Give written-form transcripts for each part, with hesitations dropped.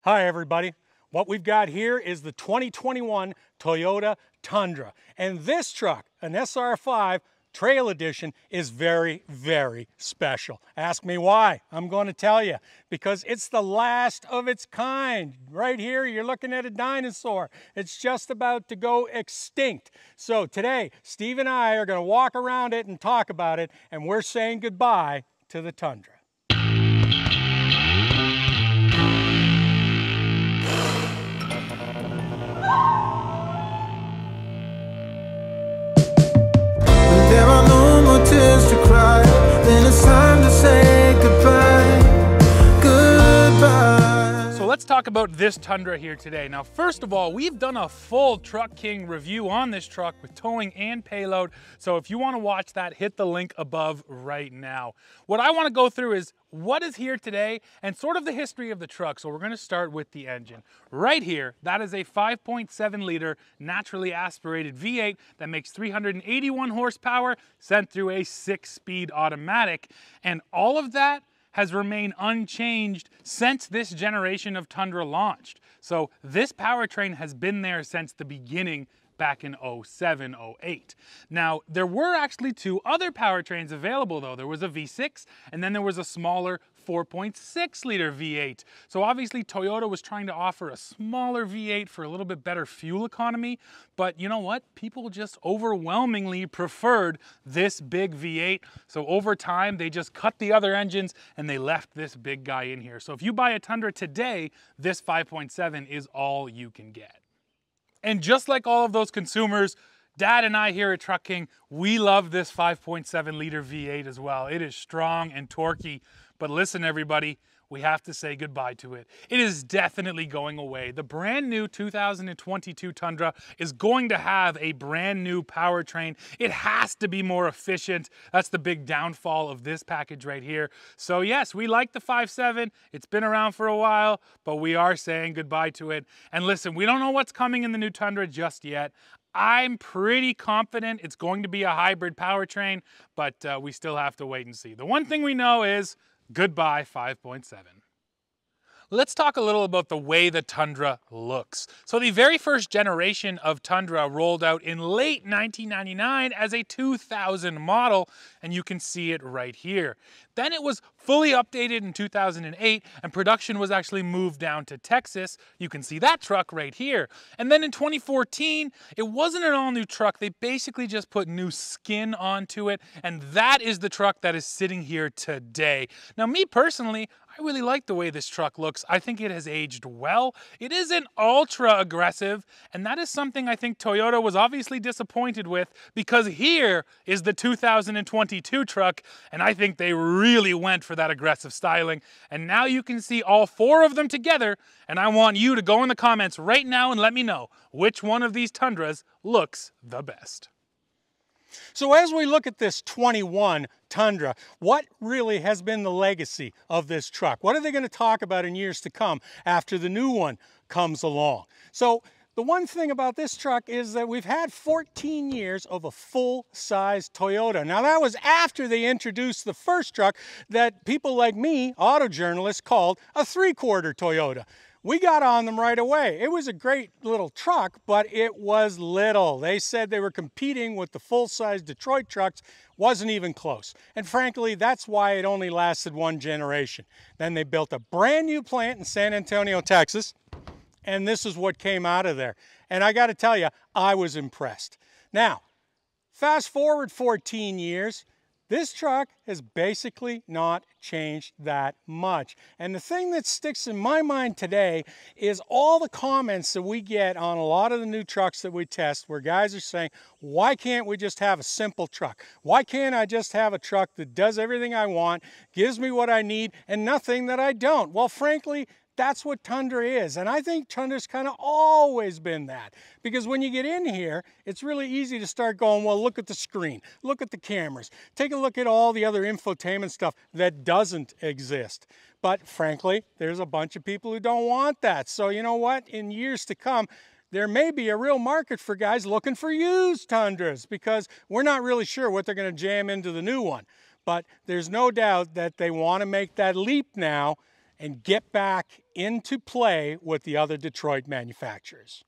Hi everybody. What we've got here is the 2021 Toyota Tundra. And this truck, an SR5 Trail Edition, is very, very special. Ask me why. I'm going to tell you. Because it's the last of its kind. Right here, you're looking at a dinosaur. It's just about to go extinct. So today, Steve and I are going to walk around it and talk about it, and we're saying goodbye to the Tundra. There are no more tears to cry, then it's time to say goodbye, goodbye. So let's talk about this Tundra here today. Now, first of all, we've done a full Truck King review on this truck with towing and payload. So if you want to watch that, hit the link above right now. What I want to go through is what is here today and sort of the history of the truck. So we're going to start with the engine. Right here, that is a 5.7 liter naturally aspirated V8 that makes 381 horsepower sent through a 6-speed automatic. And all of that has remained unchanged since this generation of Tundra launched. So this powertrain has been there since the beginning back in 07, 08. Now, there were actually two other powertrains available though. There was a V6 and then there was a smaller 4.6 liter V8. So obviously Toyota was trying to offer a smaller V8 for a little bit better fuel economy, but you know what? People just overwhelmingly preferred this big V8. So over time, they just cut the other engines and they left this big guy in here. So if you buy a Tundra today, this 5.7 is all you can get. And just like all of those consumers, Dad and I here at Truck King, we love this 5.7 liter V8 as well. It is strong and torquey. But listen, everybody, we have to say goodbye to it. It is definitely going away. The brand new 2022 Tundra is going to have a brand new powertrain. It has to be more efficient. That's the big downfall of this package right here. So yes, we like the 5.7. It's been around for a while, but we are saying goodbye to it. And listen, we don't know what's coming in the new Tundra just yet. I'm pretty confident it's going to be a hybrid powertrain, but we still have to wait and see. The one thing we know is goodbye 5.7. Let's talk a little about the way the Tundra looks. So the very first generation of Tundra rolled out in late 1999 as a 2000 model, and you can see it right here. Then it was fully updated in 2008, and production was actually moved down to Texas. You can see that truck right here. And then in 2014, it wasn't an all-new truck. They basically just put new skin onto it, and that is the truck that is sitting here today. Now, me personally, I really like the way this truck looks. I think it has aged well. It isn't ultra aggressive, and that is something I think Toyota was obviously disappointed with, because here is the 2022 truck, and I think they really went for that aggressive styling. And now you can see all four of them together, and I want you to go in the comments right now and let me know which one of these Tundras looks the best. So as we look at this 21 Tundra, what really has been the legacy of this truck? What are they going to talk about in years to come after the new one comes along? So the one thing about this truck is that we've had 14 years of a full-size Toyota. Now that was after they introduced the first truck that people like me, auto journalists, called a 3/4 Toyota. We got on them right away. It was a great little truck, but it was little. They said they were competing with the full-size Detroit trucks. Wasn't even close. And frankly, that's why it only lasted one generation. Then they built a brand new plant in San Antonio, Texas, and this is what came out of there. And I got to tell you, I was impressed. Now, fast forward 14 years, this truck has basically not changed that much. And the thing that sticks in my mind today is all the comments that we get on a lot of the new trucks that we test where guys are saying, why can't we just have a simple truck? Why can't I just have a truck that does everything I want, gives me what I need, and nothing that I don't? Well, frankly, that's what Tundra is. And I think Tundra's kind of always been that. Because when you get in here, it's really easy to start going, well, look at the screen, look at the cameras, take a look at all the other infotainment stuff that doesn't exist. But frankly, there's a bunch of people who don't want that. So you know what? In years to come, there may be a real market for guys looking for used Tundras, because we're not really sure what they're going to jam into the new one. But there's no doubt that they want to make that leap now and get back into play with the other Detroit manufacturers.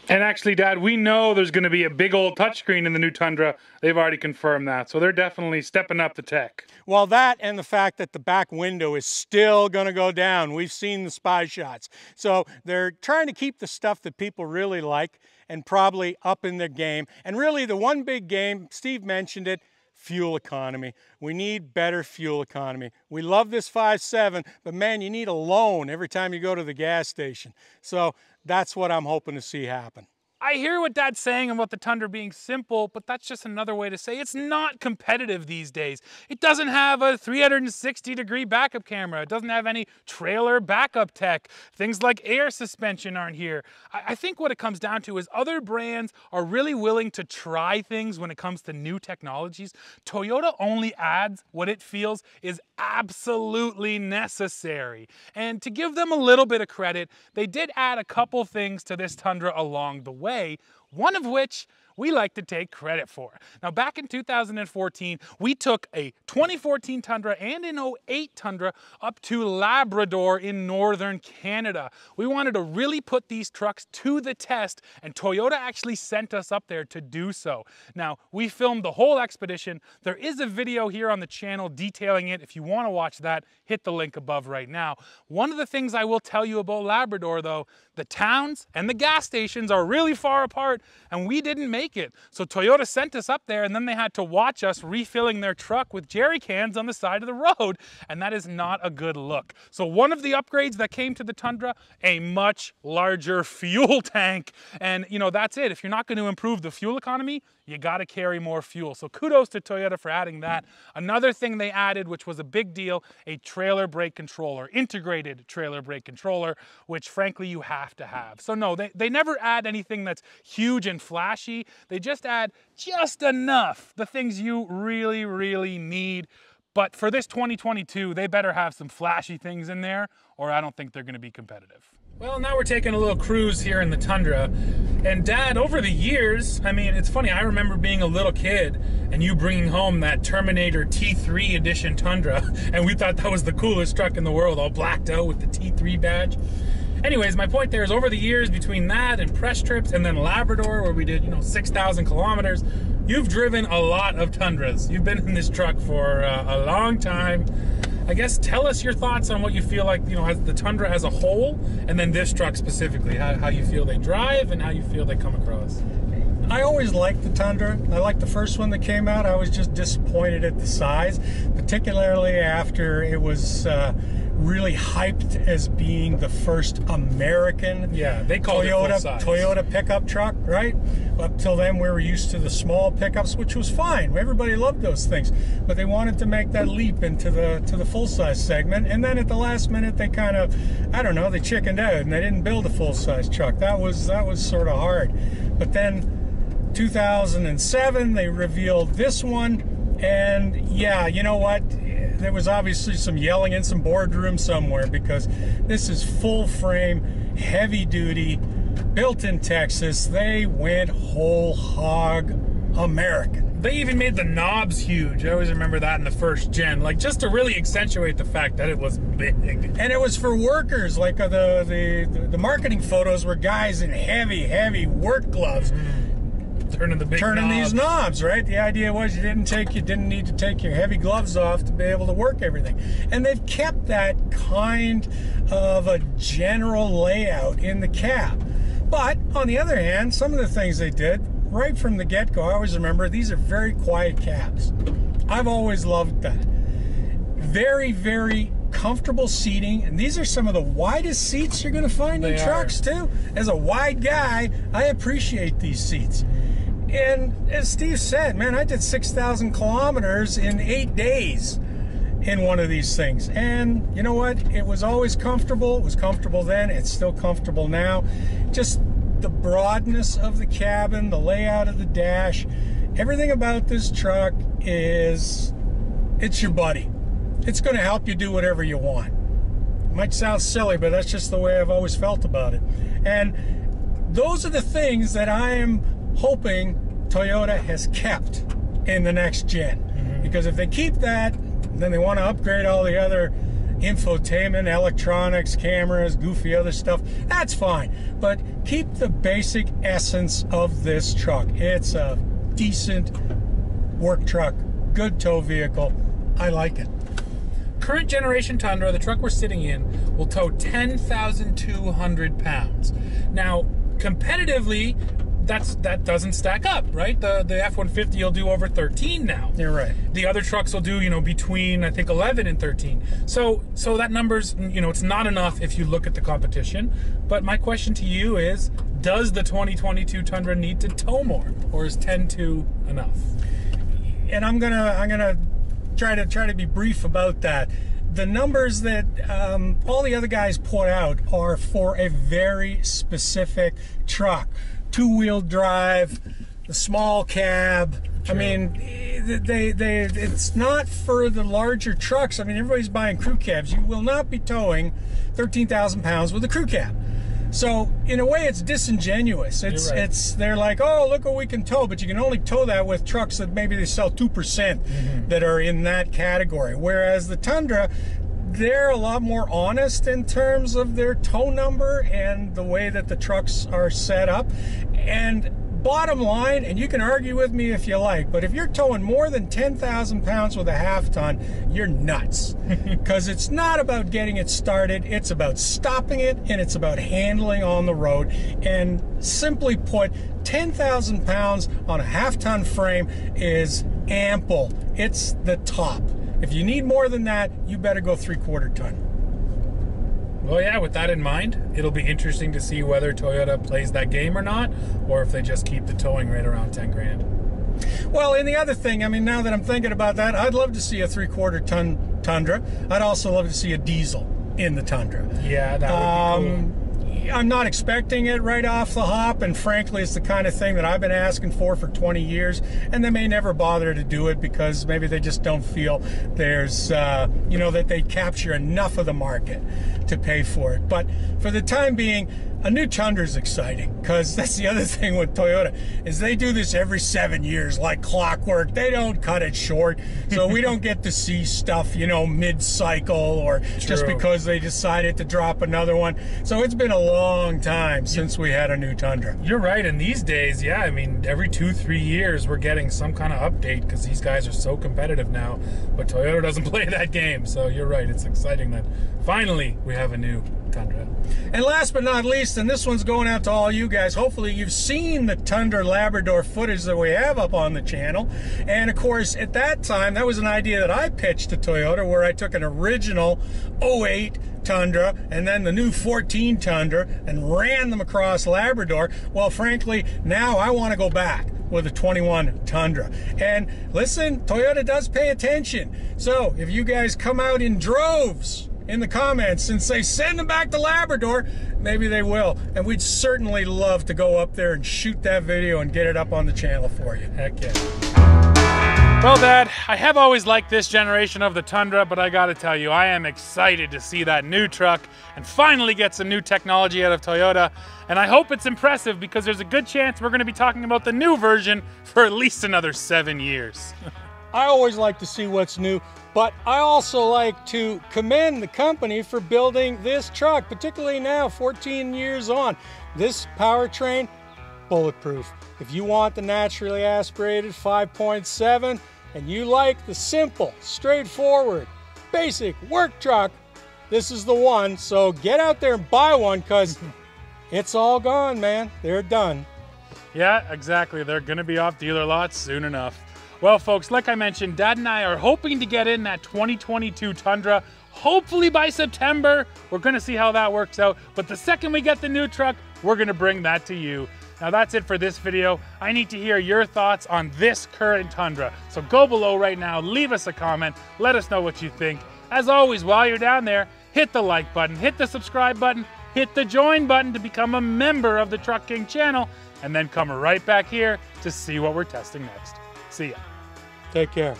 And actually, Dad, we know there's going to be a big old touchscreen in the new Tundra. They've already confirmed that. So they're definitely stepping up the tech. Well, that and the fact that the back window is still going to go down. We've seen the spy shots. So they're trying to keep the stuff that people really like and probably up in their game. And really the one big game, Steve mentioned it, fuel economy. We need better fuel economy. We love this 5.7, but man, you need a loan every time you go to the gas station. So that's what I'm hoping to see happen. I hear what Dad's saying about the Tundra being simple, but that's just another way to say it's not competitive these days. It doesn't have a 360-degree backup camera. It doesn't have any trailer backup tech. Things like air suspension aren't here. I think what it comes down to is other brands are really willing to try things when it comes to new technologies. Toyota only adds what it feels is absolutely necessary. And to give them a little bit of credit, they did add a couple things to this Tundra along the way. One of which we like to take credit for. Now, back in 2014, we took a 2014 Tundra and an 08 Tundra up to Labrador in northern Canada. We wanted to really put these trucks to the test, and Toyota actually sent us up there to do so. Now, we filmed the whole expedition. There is a video here on the channel detailing it. If you want to watch that, hit the link above right now. One of the things I will tell you about Labrador, though, the towns and the gas stations are really far apart, and we didn't make it. So Toyota sent us up there, and then they had to watch us refilling their truck with jerry cans on the side of the road, and that is not a good look. So one of the upgrades that came to the Tundra, a much larger fuel tank, and you know, that's it. If you're not going to improve the fuel economy, you got to carry more fuel. So kudos to Toyota for adding that. Another thing they added, which was a big deal, a trailer brake controller, integrated trailer brake controller, which frankly you have to have. So no, they never add anything that's huge and flashy. They just add just enough, the things you really, really need. But for this 2022, they better have some flashy things in there, or I don't think they're going to be competitive. Well, now we're taking a little cruise here in the Tundra. And Dad, over the years, I mean, it's funny, I remember being a little kid and you bringing home that Terminator T3 edition Tundra, and we thought that was the coolest truck in the world, all blacked out with the T3 badge. Anyways, my point there is over the years between that and press trips and then Labrador, where we did, 6,000 kilometers, you've driven a lot of Tundras. You've been in this truck for a long time. I guess tell us your thoughts on what you feel like, as the Tundra as a whole, and then this truck specifically, how you feel they drive and how you feel they come across. I always liked the Tundra. I liked the first one that came out. I was just disappointed at the size, particularly after it was really hyped as being the first American they called Toyota pickup truck, right? Up till then we were used to the small pickups, which was fine. Everybody loved those things, but they wanted to make that leap into the full-size segment, and then at the last minute they kind of, I don't know, they chickened out and they didn't build a full-size truck. That was sort of hard. But then 2007 they revealed this one, and yeah, you know what? There was obviously some yelling in some boardroom somewhere, because this is full frame, heavy duty, built in Texas. They went whole hog American. They even made the knobs huge. I always remember that in the first gen, like just to really accentuate the fact that it was big. And it was for workers, like the marketing photos were guys in heavy work gloves. Turning these knobs, right? The idea was you didn't need to take your heavy gloves off to be able to work everything. And they've kept that kind of a general layout in the cab. But on the other hand, some of the things they did right from the get-go, I always remember these are very quiet cabs. I've always loved that. Very, very comfortable seating, and these are some of the widest seats you're going to find in trucks too. As a wide guy, I appreciate these seats. And as Steve said, man, I did 6,000 kilometers in 8 days in one of these things. And you know what? It was always comfortable. It was comfortable then. It's still comfortable now. Just the broadness of the cabin, the layout of the dash, everything about this truck it's your buddy. It's going to help you do whatever you want. It might sound silly, but that's just the way I've always felt about it. And those are the things that I am hoping Toyota has kept in the next gen. Because if they keep that, then they want to upgrade all the other infotainment, electronics, cameras, goofy other stuff, that's fine. But keep the basic essence of this truck. It's a decent work truck, good tow vehicle. I like it. Current generation Tundra, the truck we're sitting in, will tow 10,200 pounds. Now, competitively, that doesn't stack up, right? The F-150 will do over 13 now. You're right. The other trucks will do, you know, between, I think, 11 and 13. So that number's, you know, it's not enough if you look at the competition. But my question to you is, does the 2022 Tundra need to tow more, or is 10.2 enough? And I'm gonna try to be brief about that. The numbers that all the other guys put out are for a very specific truck. Two-wheel drive, the small cab. True. I mean, it's not for the larger trucks. I mean, everybody's buying crew cabs. You will not be towing 13,000 pounds with a crew cab. So in a way, it's disingenuous. They're like, oh, look what we can tow, but you can only tow that with trucks that maybe they sell 2% that are in that category. Whereas the Tundra, they're a lot more honest in terms of their tow number and the way that the trucks are set up. And bottom line, and you can argue with me if you like, but if you're towing more than 10,000 pounds with a half-ton, you're nuts. Because it's not about getting it started, it's about stopping it, and it's about handling on the road. And simply put, 10,000 pounds on a half-ton frame is ample. It's the top. If you need more than that, you better go 3/4 ton. Well, yeah, with that in mind, it'll be interesting to see whether Toyota plays that game or not, or if they just keep the towing right around 10 grand. Well, and the other thing, I mean, now that I'm thinking about that, I'd love to see a 3/4 ton Tundra. I'd also love to see a diesel in the Tundra. Yeah, that would be cool. I'm not expecting it right off the hop, and frankly, it's the kind of thing that I've been asking for 20 years, and they may never bother to do it because maybe they just don't feel there's, you know, that they capture enough of the market to pay for it. But for the time being, a new Tundra is exciting, because that's the other thing with Toyota, is they do this every 7 years like clockwork. They don't cut it short, so we don't get to see stuff, you know, mid-cycle or just because they decided to drop another one. So it's been a long time since we had a new Tundra. You're right, and these days, yeah, I mean, every 2-3 years we're getting some kind of update because these guys are so competitive now, but Toyota doesn't play that game. So you're right, it's exciting that finally we have a new Tundra. And last but not least, and this one's going out to all you guys, hopefully you've seen the Tundra Labrador footage that we have up on the channel. And of course, at that time, that was an idea that I pitched to Toyota, where I took an original 08 Tundra and then the new 14 Tundra and ran them across Labrador. Well, frankly, now I want to go back with a 21 Tundra. And listen, Toyota does pay attention. So if you guys come out in droves in the comments and say send them back to Labrador, maybe they will, and we'd certainly love to go up there and shoot that video and get it up on the channel for you. Heck yeah. Well, Dad, I have always liked this generation of the Tundra, but I gotta tell you, I am excited to see that new truck and finally get some new technology out of Toyota. And I hope it's impressive, because there's a good chance we're gonna be talking about the new version for at least another 7 years. I always like to see what's new, but I also like to commend the company for building this truck, particularly now, 14 years on. This powertrain, bulletproof. If you want the naturally aspirated 5.7 and you like the simple, straightforward, basic work truck, this is the one. So get out there and buy one, because it's all gone, man. They're done. Yeah, exactly. They're gonna be off dealer lots soon enough. Well, folks, like I mentioned, Dad and I are hoping to get in that 2022 Tundra, hopefully by September. We're gonna see how that works out, but the second we get the new truck, we're gonna bring that to you. Now that's it for this video. I need to hear your thoughts on this current Tundra. So go below right now, leave us a comment, let us know what you think. As always, while you're down there, hit the like button, hit the subscribe button, hit the join button to become a member of the Truck King channel, and then come right back here to see what we're testing next. See ya. Take care.